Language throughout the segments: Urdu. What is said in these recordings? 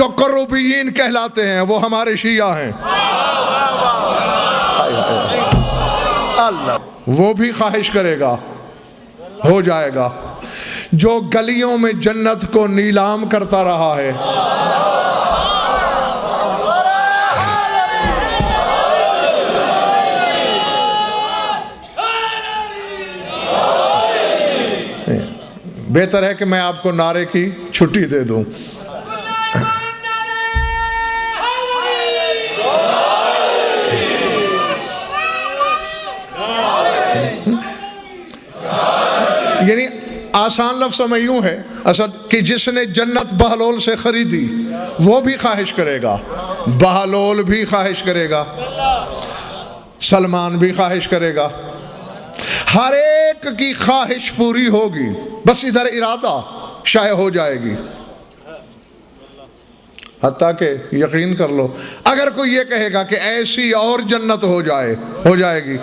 جو قربیین کہلاتے ہیں وہ ہمارے شیعہ ہیں، اللہ وہ بھی خواہش کرے گا، ہو جائے گا۔ جو گلیوں میں جنت کو نیلام کرتا رہا ہے، بہتر ہے کہ میں آپ کو نعرے کی چھٹی دے دوں۔ یعنی آسان لفظوں میں یوں ہے اسد کہ جس نے جنت بہلول سے خریدی وہ بھی خواہش کرے گا، بہلول بھی خواہش کرے گا، سلمان بھی خواہش کرے گا، ہر ایک کی خواہش پوری ہوگی، بس ادھر ارادہ شائع ہو جائے گی۔ حتیٰ کہ یقین کر لو اگر کوئی یہ کہے گا کہ ایسی اور جنت ہو جائے، ہو جائے گی،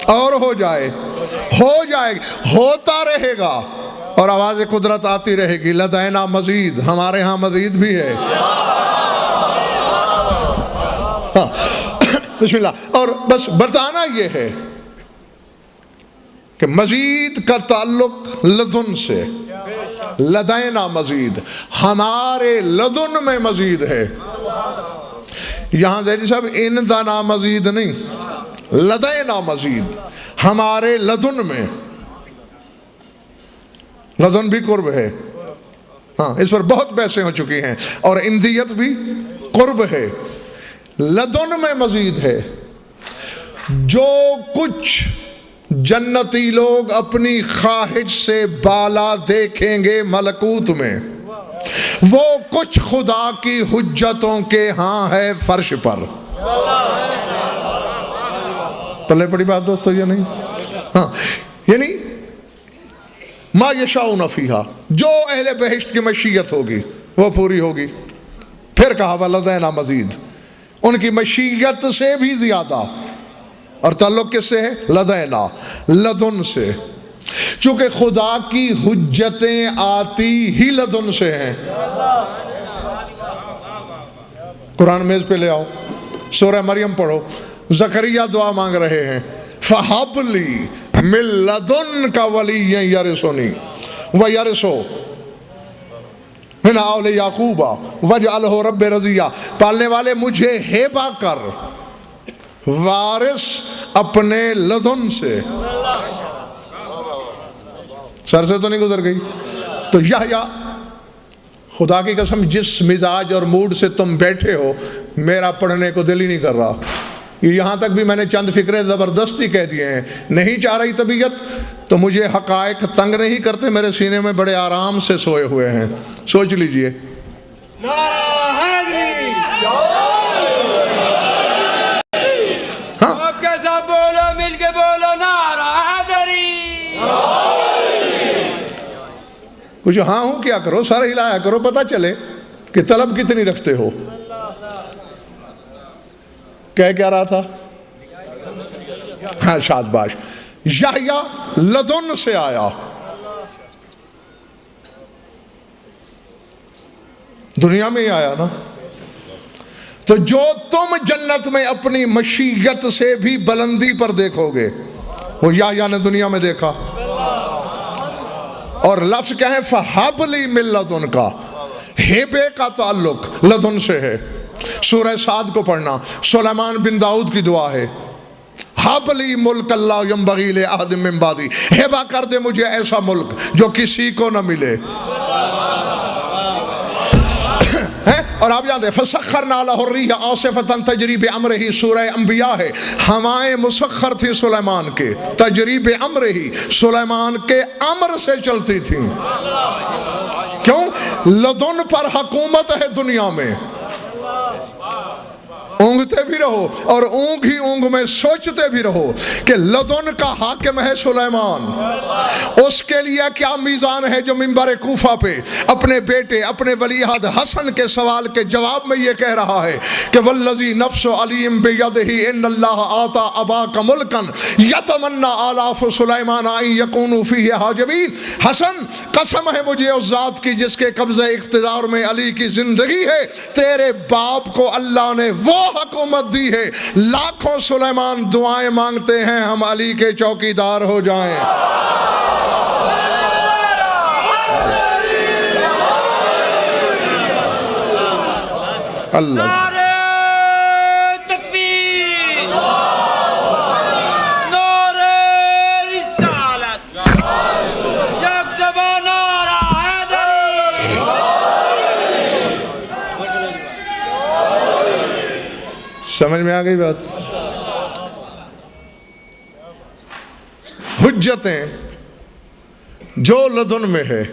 اور ہو جائے گی، ہوتا رہے گا، اور آواز قدرت آتی رہے گی، لدینا مزید، ہمارے ہاں مزید بھی ہے۔ بسم اللہ۔ اور بس بتانا یہ ہے کہ مزید کا تعلق لدن سے، لدینا مزید، ہمارے لدن میں مزید ہے۔ یہاں زیدی صاحب اندنا مزید نہیں، لدینا مزید، ہمارے لدن میں، لدن بھی قرب ہے، ہاں اس پر بہت بحثیں ہو چکی ہیں، اور اندیت بھی قرب ہے، لدن میں مزید ہے۔ جو کچھ جنتی لوگ اپنی خواہش سے بالا دیکھیں گے ملکوت میں، وہ کچھ خدا کی حجتوں کے ہاں ہے فرش پر۔ پلے پڑی بات دوستو یہ نہیں؟ ہاں یعنی ما یشاؤن فیہا، جو اہل بہشت کی مشیت ہوگی وہ پوری ہوگی۔ پھر کہا ولدینا مزید، ان کی مشیت سے بھی زیادہ، اور تعلق کس سے ہے؟ لدینا، لدن سے، چونکہ خدا کی حجتیں آتی ہی لدن سے ہیں۔ قرآن میز پہ لے آؤ، سورہ مریم پڑھو، زکریا دعا مانگ رہے ہیں، فَحَبْ لِي مِن لَدُنْكَ وَلِيًّا يَرِثُنِي وَيَرِثُ مِنْ آلِ یعقوب وَاجْعَلْهُ رَبِّ رَضِیًّا، پالنے والے مجھے ہیبہ کر وارث اپنے لدن سے۔ سر سے تو نہیں گزر گئی؟ تو یحییٰ، خدا کی قسم جس مزاج اور موڈ سے تم بیٹھے ہو میرا پڑھنے کو دل ہی نہیں کر رہا۔ یہاں تک بھی میں نے چند فکرے زبردستی کہہ دیے ہیں، نہیں چاہ رہی طبیعت تو مجھے حقائق تنگ نہیں کرتے، میرے سینے میں بڑے آرام سے سوئے ہوئے ہیں، سوچ لیجئے۔ ہاں کیسا بولو، مل کے بولو، نعرہ حیدری۔ کچھ ہاں ہوں کیا کرو، سر ہلایا کرو، پتہ چلے کہ طلب کتنی رکھتے ہو۔ کیا رہا تھا؟ ہاں شادباش، یحییٰ لدن سے آیا، دنیا میں ہی آیا نا۔ تو جو تم جنت میں اپنی مشیت سے بھی بلندی پر دیکھو گے وہ یحییٰ نے دنیا میں دیکھا۔ اور لفظ کیا ہے؟ فَحَبْ لِي مِن لَدُنْكَ، ہیبے کا تعلق لدن سے ہے۔ سورہ سعد کو پڑھنا، سلیمان بن داؤد کی دعا ہے، ہَبْ لِي مُلْكَ لا يَنبغِي لِأَحَدٍ مِّن بَعْدِي، ہیبہ کر دے مجھے ایسا ملک جو کسی کو نہ ملے۔ اور آپ جانتے ہیں فَسَخَّرْنَا لَهُ الرِّيحَ عَاصِفَةً تَجْرِي بِأَمْرِهِ، سورہ انبیاء ہے، ہوائیں مسخر تھی سلیمان کے، تجری بِأَمْرِهِ، سلیمان کے امر سے چلتی تھیں۔ کیوں؟ لدن پر حکومت ہے دنیا میں۔ اونگتے بھی رہو اور اونگ ہی اونگ میں سوچتے بھی رہو کہ لدن کا حاکم ہے سلیمان، اس کے لیے کیا میزان ہے جو منبر کوفہ پہ اپنے بیٹے اپنے ولی عہد حسن کے سوال کے جواب میں یہ کہہ رہا ہے کہ والذی نفس علیم بیدہ ان اللہ آتا اباک ملکن یتمنى آلاف سلیمان ان یکونوا فیہ حاجبین۔ حسن قسم ہے مجھے اس ذات کی جس کے قبضہ اقتدار میں علی کی زندگی ہے، تیرے باپ کو اللہ نے وہ حکومت دی ہے، لاکھوں سلیمان دعائیں مانگتے ہیں ہم علی کے چوکیدار ہو جائیں۔ اللہ نعرہ تکبیر، نعرہ رسالت، یک زبان نعرہ حیدری۔ سمجھ میں آ گئی بات؟ حجتیں جو لدن میں ہے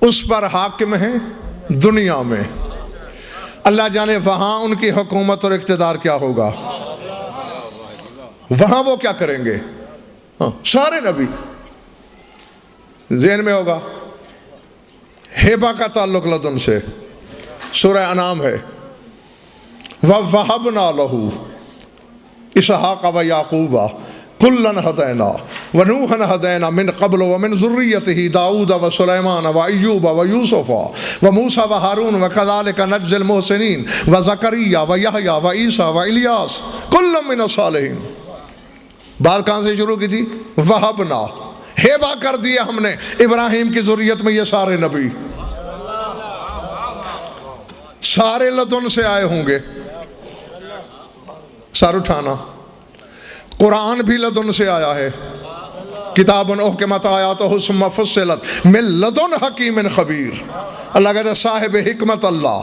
اس پر حاکم ہیں دنیا میں، اللہ جانے وہاں ان کی حکومت اور اقتدار کیا ہوگا، وہاں وہ کیا کریں گے۔ سارے نبی ذہن میں ہوگا ہیبہ کا تعلق لدن سے، سورہ انعام ہے وَوَهَبْنَا لَهُ إِسْحَاقَ وَيَعْقُوبَ كُلًّا هَدَيْنَا وَنُوحًا هَدَيْنَا مِنْ قَبْلُ وَمِنْ ذُرِّيَّتِهِ داؤد وسليمان وأيوب ويوسف وموسى وهارون وكذلك نجزي المحسنين وزكريا ويحيى وعيسى وإلياس كل من الصالحين۔ بات کہاں سے شروع کی تھی؟ وَهَبْنَا، ہیبہ کر دیا ہم نے ابراہیم کی ذریت میں یہ سارے نبی، سارے لدن سے آئے ہوں گے۔ سر اٹھانا، قرآن بھی لدن سے آیا ہے، کتاب احکمت آیاتہ ثم فصلت من لدن حکیم خبیر۔ اللہ کہتا ہے صاحب حکمت اللہ،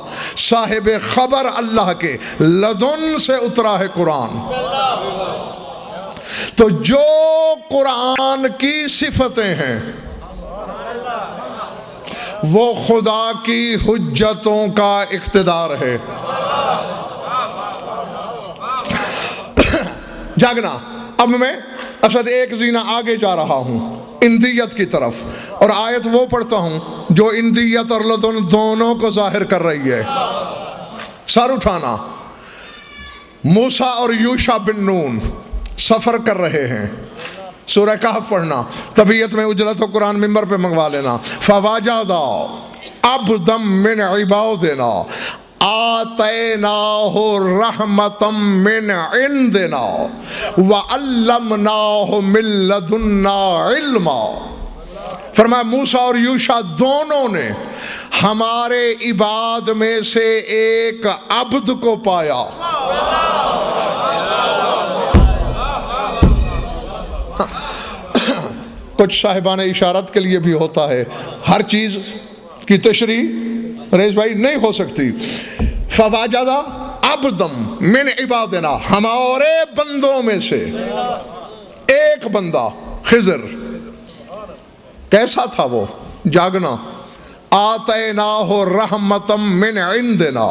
صاحب خبر اللہ کے لدن سے اترا ہے قرآن۔ تو جو قرآن کی صفتیں ہیں وہ خدا کی حجتوں کا اقتدار ہے۔ جاگنا، اب میں اسد ایک زینہ آگے جا رہا ہوں اندیت کی طرف، اور آیت وہ پڑھتا ہوں جو اندیت اور لدن دونوں کو ظاہر کر رہی ہے۔ سر اٹھانا، موسیٰ اور یوشع بن نون سفر کر رہے ہیں، سورہ کہف پڑھنا، طبیعت میں اجلت و قرآن ممبر پہ منگوا لینا۔ فَوَجَدَ عَبْدًا مِّنْ عِبَادِنَا آتَيْنَاهُ رَحْمَةً مِّنْ عِنْدِنَا وَعَلَّمْنَاهُ مِن لَّدُنَّا عِلْمًا۔ فرمایا موسیٰ اور یوشع دونوں نے ہمارے عباد میں سے ایک عبد کو پایا۔ کچھ صاحبان اشارت کے لیے بھی ہوتا ہے، ہر چیز کی تشریح ریز بھائی نہیں ہو سکتی۔ فواجد عبدم من عبادنا، ہمارے بندوں میں سے ایک بندہ خضر، کیسا تھا وہ؟ جاگنا، آتیناہ رحمتم من عندنا،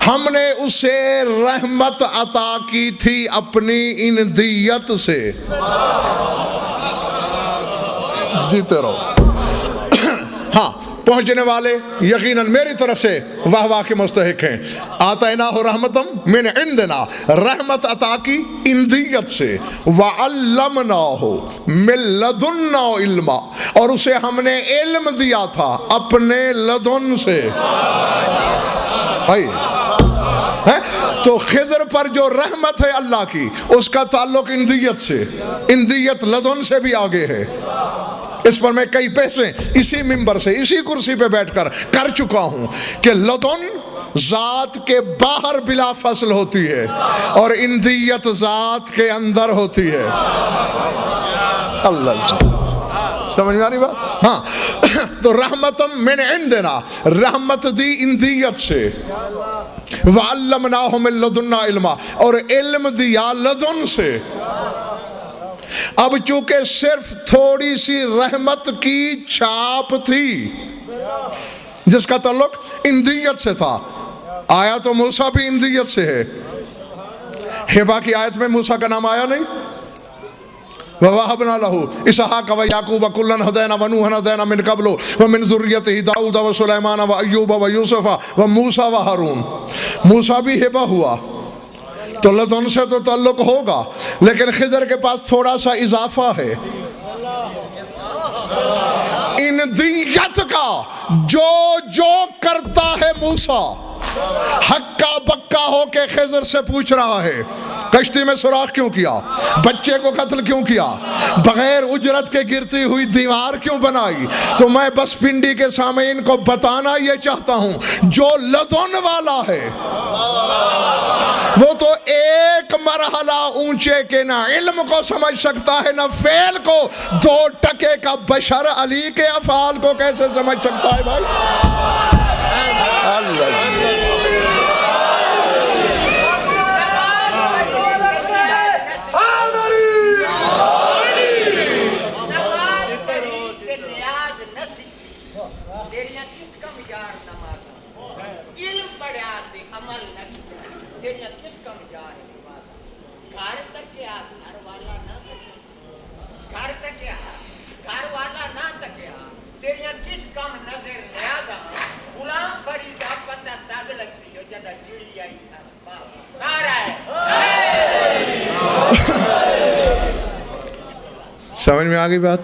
ہم نے اسے رحمت عطا کی تھی اپنی اندیت سے۔ جیتے رہو۔ ہاں، پہنچنے والے یقیناً میری طرف سے واہ واہ کے مستحق ہیں۔ آتیناہ رحمتم من عندنا، رحمت عطا کی اندیت سے، وعلمناہ من لدنا علما، اور اسے ہم نے علم دیا تھا اپنے لدن سے۔ تو خضر پر جو رحمت ہے اللہ کی، اس کا تعلق اندیت سے، اندیت لدن سے بھی آگے ہے۔ اس پر میں کئی پیسے اسی ممبر سے اسی کرسی پہ بیٹھ کر چکا ہوں کہ لدن ذات کے باہر بلا فصل ہوتی ہے اور اندیت ذات کے اندر ہوتی ہے۔ اللہ سمجھ میں آ رہی بات؟ ہاں، تو رحمتم من عندنا، رحمت دی اندیت سے، وعلمناہ من لدنا علما، اور علم دیا لدن سے۔ اب چونکہ صرف تھوڑی سی رحمت کی چھاپ تھی جس کا تعلق اندیت سے تھا، آیا تو موسیٰ بھی اندیت سے ہے، ہبا کی آیت میں موسیٰ کا نام آیا نہیں؟ وَوَهَبْنَا لَهُ إِسْحَاقَ وَيَعْقُوبَ كُلًّا هَدَيْنَا وَنُوحًا هَدَيْنَا مِن قَبْلُ وَمِن ذُرِّيَّتِهِ داؤد وسليمان وأيوب ويوسف وموسى وہارون۔ موسیٰ بھی ہبا ہوا تو لدن سے تو تعلق ہوگا، لیکن خضر کے پاس تھوڑا سا اضافہ ہے، اندیت کا۔ جو کرتا ہے موسیٰ ہکا بکا ہو کے خضر سے پوچھ رہا ہے، کشتی میں سوراخ کیوں کیا؟ بچے کو قتل کیوں کیا؟ بغیر اجرت کے گرتی ہوئی دیوار کیوں بنائی؟ تو میں بس پنڈی کے سامعین کو بتانا یہ چاہتا ہوں، جو لدن والا ہے وہ تو ایک مرحلہ اونچے کے نہ علم کو سمجھ سکتا ہے نہ فعل کو، 2 ٹکے کا بشر علی کے افعال کو کیسے سمجھ سکتا ہے بھائی؟ اللہ سمجھ میں آگئی بات؟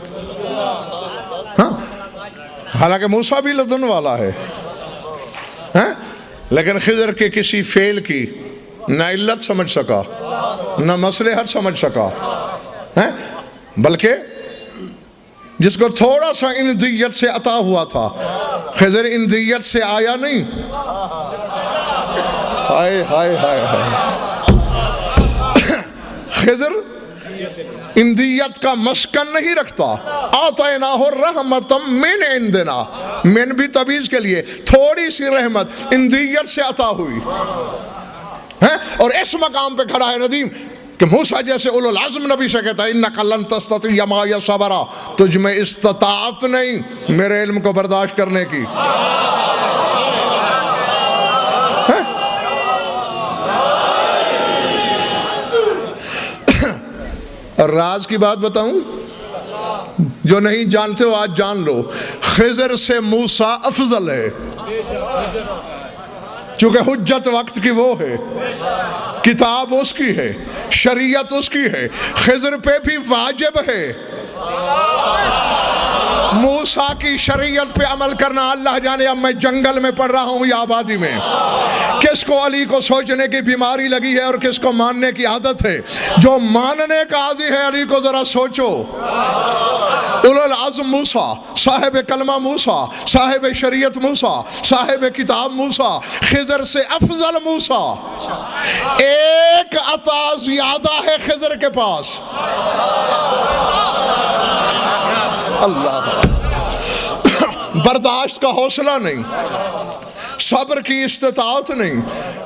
ہاں، حالانکہ موسیٰ بھی لدن والا ہے، لیکن خضر کے کسی فعل کی نہ علت سمجھ سکا نہ مصلحت سمجھ سکا، بلکہ جس کو تھوڑا سا اندیت سے عطا ہوا تھا، خضر اندیت سے آیا نہیں۔ ہائے ہائے ہائے ہائے، خضر اندیت کا مسکن نہیں رکھتا۔ آتیناہ رحمتا من عندنا، من بھی تبعیض کے لیے، تھوڑی سی رحمت اندیت سے عطا ہوئی، اور اس مقام پہ کھڑا ہے ندیم کہ موسیٰ جیسے اولو العزم نبی سے کہتا ہے اِنَّكَ لَن تَسْتَطِيعَ مَعِيَ صَبْرًا، تجھ میں استطاعت نہیں میرے علم کو برداشت کرنے کی۔ راز کی بات بتاؤں، جو نہیں جانتے ہو آج جان لو، خضر سے موسیٰ افضل ہے، چونکہ حجت وقت کی وہ ہے، کتاب اس کی ہے، شریعت اس کی ہے، خضر پہ بھی واجب ہے موسیٰ کی شریعت پہ عمل کرنا۔ اللہ جانے اب میں جنگل میں پڑھ رہا ہوں یا آبادی میں، کس کو علی کو سوچنے کی بیماری لگی ہے اور کس کو ماننے کی عادت ہے؟ جو ماننے کا عادی ہے علی کو ذرا سوچو۔ اولو العزم موسیٰ، صاحب کلمہ موسیٰ، صاحب شریعت موسیٰ، صاحب کتاب موسیٰ، خضر سے افضل موسیٰ۔ ایک عطا زیادہ ہے خضر کے پاس، اللہ، برداشت کا حوصلہ نہیں، صبر کی استطاعت نہیں،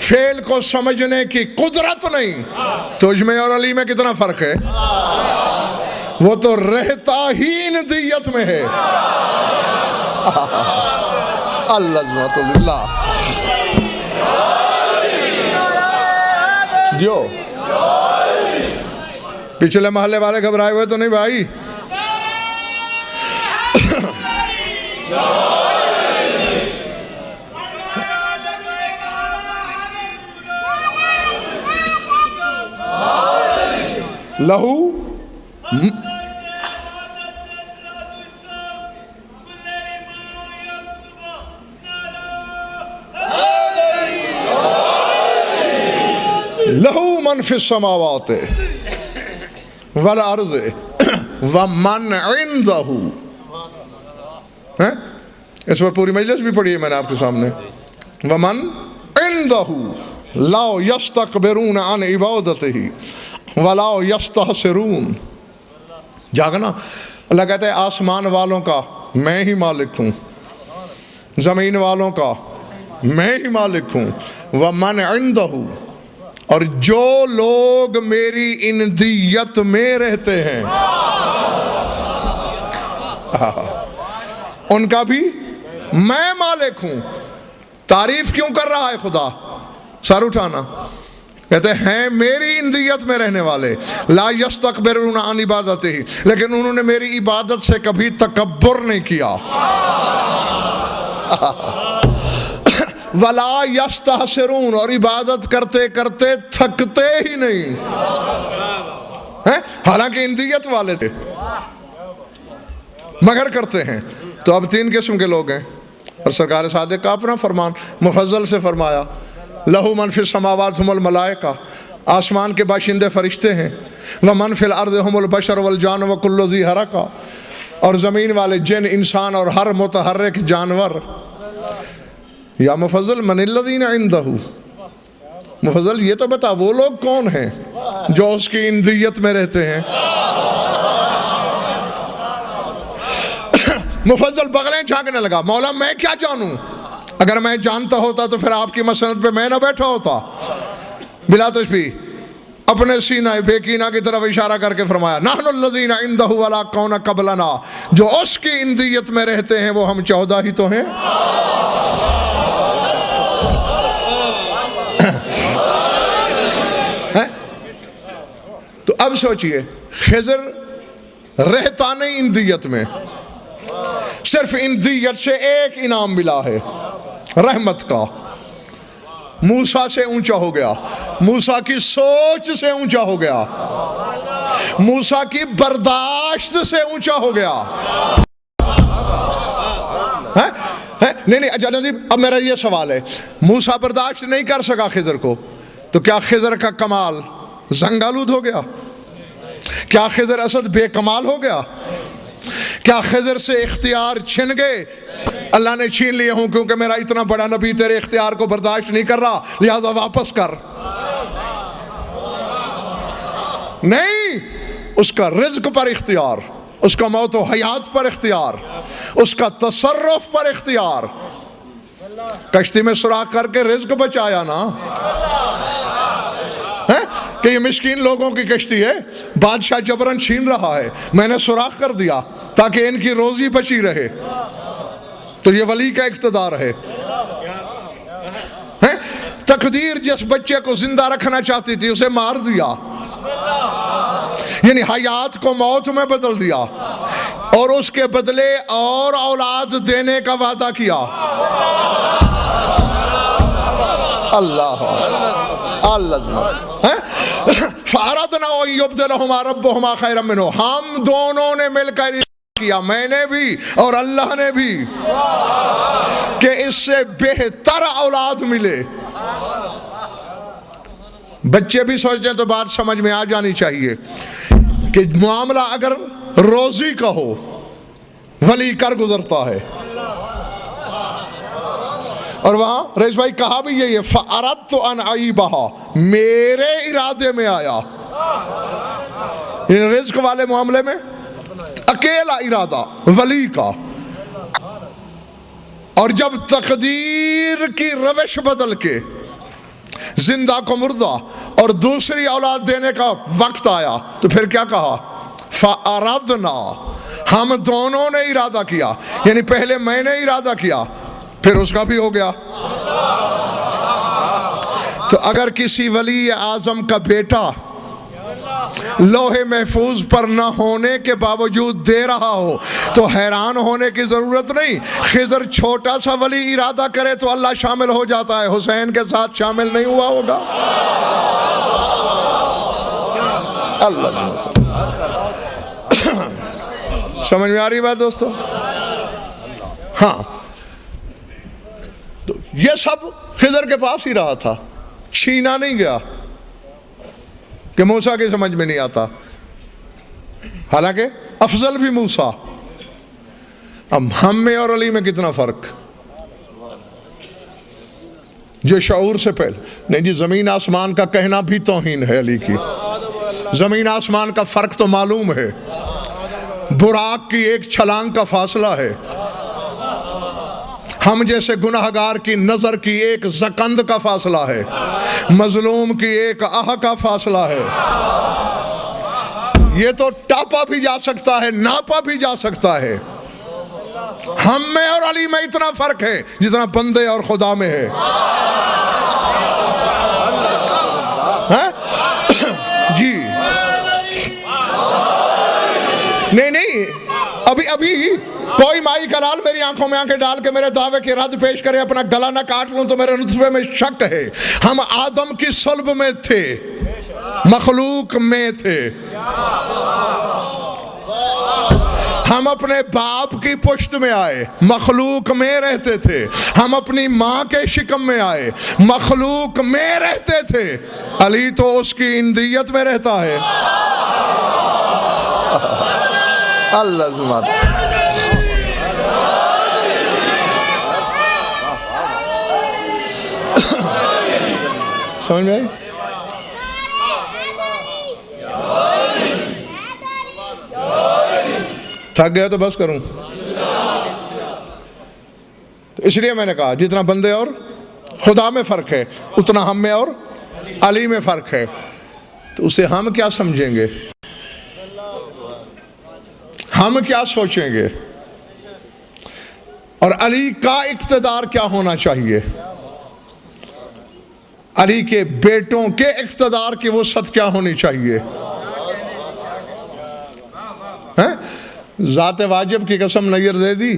فعل کو سمجھنے کی قدرت نہیں۔ تجھ میں اور علی میں کتنا فرق ہے؟ وہ تو رہتا ہی اندیت میں ہے۔ اللہ اللہ، جو پچھلے محلے والے گھبرائے ہوئے تو نہیں بھائی؟ لہو لہو من فی السماوات والارض ومن عنده، اس پر پوری مجلس بھی پڑھی ہے میں نے آپ کے سامنے، ومن عنده لا یستکبرون عن عبادتہ ولا یستحسرون۔ جاگنا، اللہ کہتا ہے آسمان والوں کا میں ہی مالک ہوں، زمین والوں کا میں ہی مالک ہوں، ومن عنده، اور جو لوگ میری اندیت میں رہتے ہیں ان کا بھی میں مالک ہوں۔ تعریف کیوں کر رہا ہے خدا؟ سر اٹھانا، کہتے ہیں میری اندیت میں رہنے والے لا یستکبرون عن عبادتہ، لیکن انہوں نے میری عبادت سے کبھی تکبر نہیں کیا، ولا یستحسرون، اور عبادت کرتے کرتے تھکتے ہی نہیں، حالانکہ اندیت والے تھے مگر کرتے ہیں۔ تو اب 3 قسم کے لوگ ہیں، اور سرکار صادق کا اپنا فرمان مفضل سے فرمایا لہو من فی السماوات ہم الملائکہ، آسمان کے باشندے فرشتے ہیں، ومن فی الارض ہم البشر والجان وکل ذی حرکہ، اور زمین والے جن انسان اور ہر متحرک جانور۔ یا مفضل من الذین عندہ، مفضل یہ تو بتا وہ لوگ کون ہیں جو اس کی اندیت میں رہتے ہیں۔ مفضل بغلیں جھانکنے لگا، مولا میں کیا جانوں، اگر میں جانتا ہوتا تو پھر آپ کی مسند پہ میں نہ بیٹھا ہوتا۔ بلا تشبیہ اپنے سینہ بے کینہ کی طرف اشارہ کر کے فرمایا نحن الذین عندہ ولا کون قبلنا، جو اس کی اندیت میں رہتے ہیں وہ ہم 14 ہی تو ہیں۔ تو اب سوچئے خضر رہتا نہیں اندیت میں، صرف اندیت سے ایک انعام ملا ہے رحمت کا، موسیٰ سے اونچا ہو گیا، موسیٰ کی سوچ سے اونچا ہو گیا، موسیٰ کی برداشت سے اونچا ہو گیا۔ نہیں اچھا ندی، اب میرا یہ سوال ہے، موسیٰ برداشت نہیں کر سکا خضر کو، تو کیا خضر کا کمال زنگالود ہو گیا؟ کیا خضر اسد بے کمال ہو گیا؟ کیا خضر سے اختیار چھن گئے؟ اللہ نے چھین لیے ہوں کیونکہ میرا اتنا بڑا نبی تیرے اختیار کو برداشت نہیں کر رہا لہذا واپس کر؟ نہیں، اس کا رزق پر اختیار، اس کا موت و حیات پر اختیار، اس کا تصرف پر اختیار۔ کشتی میں سوراخ کر کے رزق بچایا نا، کہ یہ مسکین لوگوں کی کشتی ہے، بادشاہ جبرن چھین رہا ہے، میں نے سوراخ کر دیا تاکہ ان کی روزی بچی رہے، تو یہ ولی کا اقتدار ہے۔ تقدیر جس بچے کو زندہ رکھنا چاہتی تھی اسے مار دیا، یعنی حیات کو موت میں بدل دیا، اور اس کے بدلے اور اولاد دینے کا وعدہ کیا۔ اللہ فَأَرَدْنَا أَن يُبْدِلَهُمَا رَبُّهُمَا خَيْرًا مِّنْهُ، ہم دونوں نے مل کر کیا، میں نے بھی اور اللہ نے بھی، کہ اس سے بہتر اولاد ملے۔ بچے بھی سوچتے ہیں تو بات سمجھ میں آ جانی چاہیے کہ معاملہ اگر روزی کا ہو ولی کر گزرتا ہے، اور وہاں رئیس بھائی کہا بھی یہ فَأَرَدْتُ أَنْ أَعِيبَهَا، میرے ارادے میں آیا، رزق والے معاملے میں اکیلا ارادہ ولی کا، اور جب تقدیر کی روش بدل کے زندہ کو مردہ اور دوسری اولاد دینے کا وقت آیا تو پھر کیا کہا؟ فَأَرَدْنَا، ہم دونوں نے ارادہ کیا، یعنی پہلے میں نے ارادہ کیا پھر اس کا بھی ہو گیا۔ تو اگر کسی ولی اعظم کا بیٹا لوح محفوظ پر نہ ہونے کے باوجود دے رہا ہو تو حیران ہونے کی ضرورت نہیں۔ خضر چھوٹا سا ولی ارادہ کرے تو اللہ شامل ہو جاتا ہے، حسین کے ساتھ شامل نہیں ہوا ہوگا؟ اللہ سمجھ میں آ رہی بات دوستو؟ ہاں، تو یہ سب خضر کے پاس ہی رہا تھا، چھینا نہیں گیا کہ موسیٰ کی سمجھ میں نہیں آتا، حالانکہ افضل بھی موسیٰ۔ اب ہم میں اور علی میں کتنا فرق، جو شعور سے پہلے نہیں جی، زمین آسمان کا کہنا بھی توہین ہے علی کی، زمین آسمان کا فرق تو معلوم ہے، براق کی ایک چھلانگ کا فاصلہ ہے، ہم جیسے گناہگار کی نظر کی ایک زکند کا فاصلہ ہے، مظلوم کی ایک آہ کا فاصلہ ہے۔ یہ تو ٹاپا بھی جا سکتا ہے، ناپا بھی جا سکتا ہے۔ ہم میں اور علی میں اتنا فرق ہے جتنا بندے اور خدا میں ہے۔ نہیں ابھی کوئی مائی کلال میری آنکھوں میں آنکھیں ڈال کے میرے دعوے کی رد پیش کرے اپنا گلا نہ کاٹ لوں تو میرے نطفے میں شک ہے. ہم آدم کی صلب میں تھے, مخلوق میں تھے. ہم اپنے باپ کی پشت میں آئے, مخلوق میں رہتے تھے. ہم اپنی ماں کے شکم میں آئے, مخلوق میں رہتے تھے. علی تو اس کی اندیت میں رہتا ہے. اللہ زمات سمجھ میں آئی؟ تھک گیا تو بس کروں. تو اس لیے میں نے کہا جتنا بندے اور خدا میں فرق ہے اتنا ہم میں اور علی میں فرق ہے. تو اسے ہم کیا سمجھیں گے, ہم کیا سوچیں گے, اور علی کا اقتدار کیا ہونا چاہیے, علی کے بیٹوں کے اقتدار کی وسعت کیا ہونی چاہیے. ذات واجب کی قسم نظر دے دی,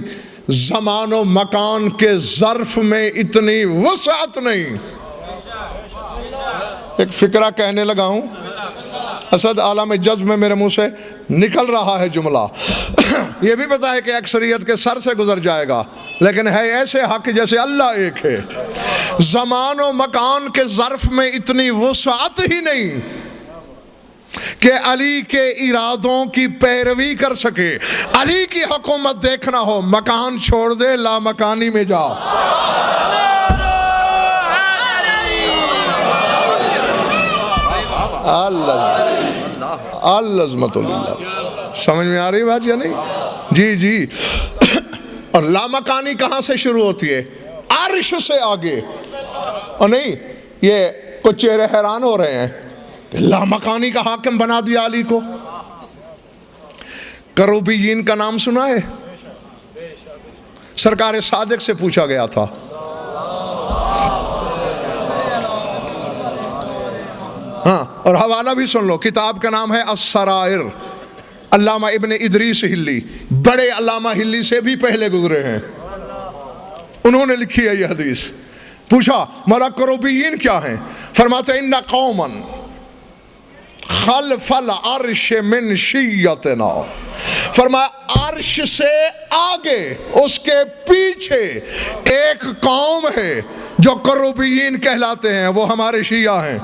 زمان و مکان کے ظرف میں اتنی وسعت نہیں. ایک فکرہ کہنے لگا ہوں, اسد عالم جذب میں میرے منہ سے نکل رہا ہے جملہ. یہ بھی پتا ہے کہ اکثریت کے سر سے گزر جائے گا, لیکن ہے ایسے حق جیسے اللہ ایک ہے. زمان و مکان کے ظرف میں اتنی وسعت ہی نہیں کہ علی کے ارادوں کی پیروی کر سکے. علی کی حکومت دیکھنا ہو, مکان چھوڑ دے, لا مکانی میں جا. عظمت اللہ. سمجھ میں آ رہی بات یا نہیں؟ جی. اور لامکانی کہاں سے شروع ہوتی ہے؟ عرش سے آگے. اور نہیں, یہ کچھ چہرے حیران ہو رہے ہیں, لامکانی کا حاکم بنا دیا علی کو. کروبیین کا نام سنا ہے؟ سرکار صادق سے پوچھا گیا تھا, ہاں, اور حوالہ بھی سن لو. کتاب کا نام ہے السرائر, علامہ ابن ادریس ہلی, بڑے علامہ ہلی سے بھی پہلے گزرے ہیں, انہوں نے لکھی ہے یہ حدیث. پوچھا مولا کروبیین کیا ہیں؟ فرماتے ان قوما خلف العرش من شیعتنا. فرمایا عرش سے آگے, اس کے پیچھے ایک قوم ہے جو کروبیین کہلاتے ہیں, وہ ہمارے شیعہ ہیں.